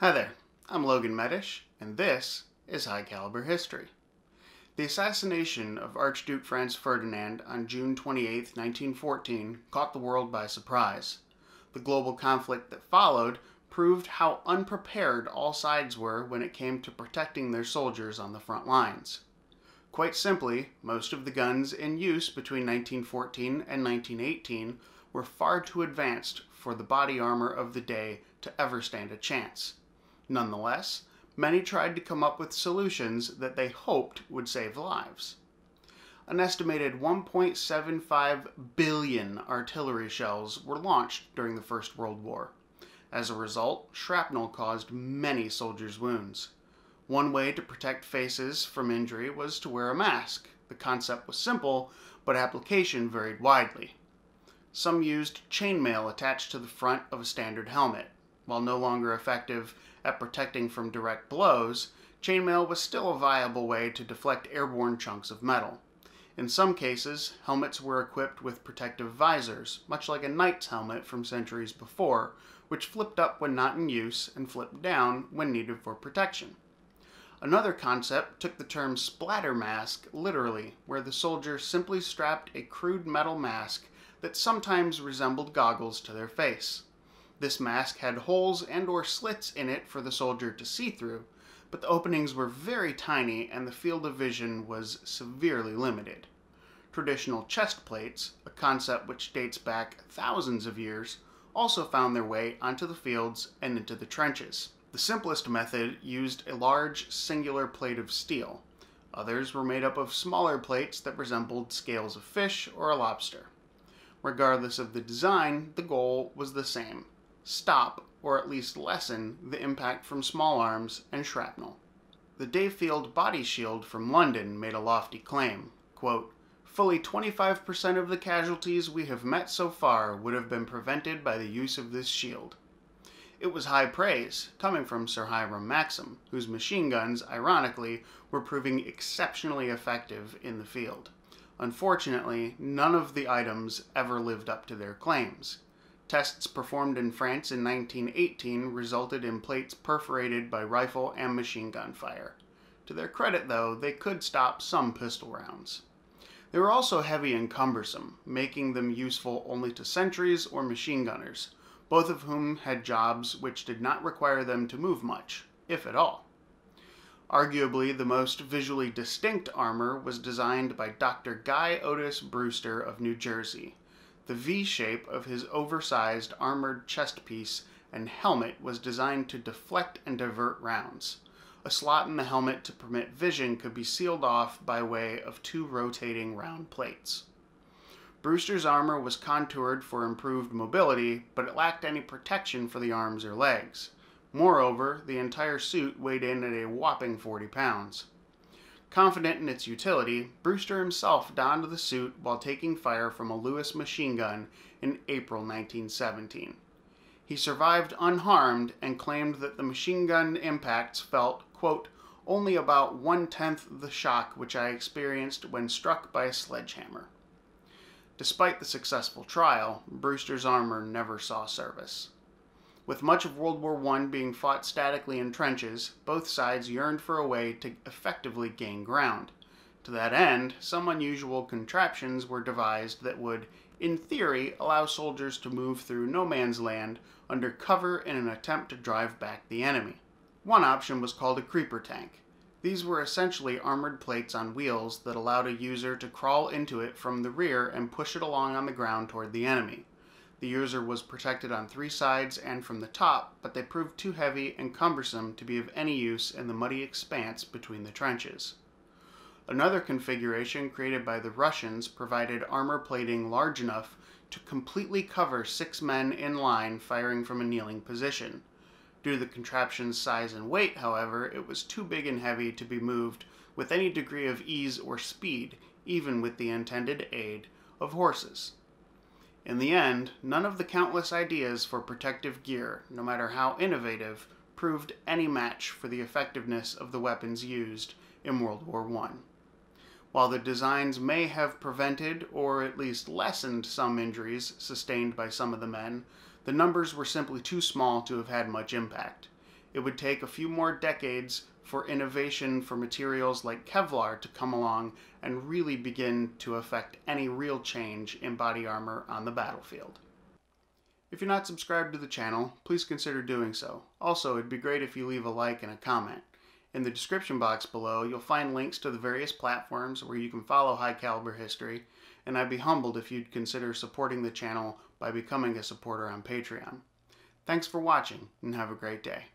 Hi there, I'm Logan Medish, and this is High Caliber History. The assassination of Archduke Franz Ferdinand on June 28, 1914 caught the world by surprise. The global conflict that followed proved how unprepared all sides were when it came to protecting their soldiers on the front lines. Quite simply, most of the guns in use between 1914 and 1918 were far too advanced for the body armor of the day to ever stand a chance. Nonetheless, many tried to come up with solutions that they hoped would save lives. An estimated 1.75 billion artillery shells were launched during the First World War. As a result, shrapnel caused many soldiers' wounds. One way to protect faces from injury was to wear a mask. The concept was simple, but application varied widely. Some used chainmail attached to the front of a standard helmet. While no longer effective at protecting from direct blows, chainmail was still a viable way to deflect airborne chunks of metal. In some cases, helmets were equipped with protective visors, much like a knight's helmet from centuries before, which flipped up when not in use and flipped down when needed for protection. Another concept took the term Splatter Mask literally, where the soldier simply strapped a crude metal mask that sometimes resembled goggles to their face. This mask had holes and/or slits in it for the soldier to see through, but the openings were very tiny and the field of vision was severely limited. Traditional chest plates, a concept which dates back thousands of years, also found their way onto the fields and into the trenches. The simplest method used a large singular plate of steel. Others were made up of smaller plates that resembled scales of fish or a lobster. Regardless of the design, the goal was the same: stop, or at least lessen, the impact from small arms and shrapnel. The Dayfield body shield from London made a lofty claim, quote, "Fully 25% of the casualties we have met so far would have been prevented by the use of this shield." It was high praise, coming from Sir Hiram Maxim, whose machine guns, ironically, were proving exceptionally effective in the field. Unfortunately, none of the items ever lived up to their claims. Tests performed in France in 1918 resulted in plates perforated by rifle and machine gun fire. To their credit, though, they could stop some pistol rounds. They were also heavy and cumbersome, making them useful only to sentries or machine gunners, both of whom had jobs which did not require them to move much, if at all. Arguably, the most visually distinct armor was designed by Dr. Guy Otis Brewster of New Jersey. The V-shape of his oversized armored chest piece and helmet was designed to deflect and divert rounds. A slot in the helmet to permit vision could be sealed off by way of two rotating round plates. Brewster's armor was contoured for improved mobility, but it lacked any protection for the arms or legs. Moreover, the entire suit weighed in at a whopping 40 pounds. Confident in its utility, Brewster himself donned the suit while taking fire from a Lewis machine gun in April 1917. He survived unharmed and claimed that the machine gun impacts felt, quote, "only about 1/10 the shock which I experienced when struck by a sledgehammer." Despite the successful trial, Brewster's armor never saw service. With much of World War I being fought statically in trenches, both sides yearned for a way to effectively gain ground. To that end, some unusual contraptions were devised that would, in theory, allow soldiers to move through no man's land under cover in an attempt to drive back the enemy. One option was called a creeper tank. These were essentially armored plates on wheels that allowed a user to crawl into it from the rear and push it along on the ground toward the enemy. The user was protected on three sides and from the top, but they proved too heavy and cumbersome to be of any use in the muddy expanse between the trenches. Another configuration created by the Russians provided armor plating large enough to completely cover 6 men in line firing from a kneeling position. Due to the contraption's size and weight, however, it was too big and heavy to be moved with any degree of ease or speed, even with the intended aid of horses. In the end, none of the countless ideas for protective gear, no matter how innovative, proved any match for the effectiveness of the weapons used in World War I. While the designs may have prevented or at least lessened some injuries sustained by some of the men, the numbers were simply too small to have had much impact. It would take a few more decades for innovation for materials like Kevlar to come along and really begin to affect any real change in body armor on the battlefield. If you're not subscribed to the channel, please consider doing so. Also, it'd be great if you leave a like and a comment. In the description box below, you'll find links to the various platforms where you can follow High Caliber History, and I'd be humbled if you'd consider supporting the channel by becoming a supporter on Patreon. Thanks for watching, and have a great day.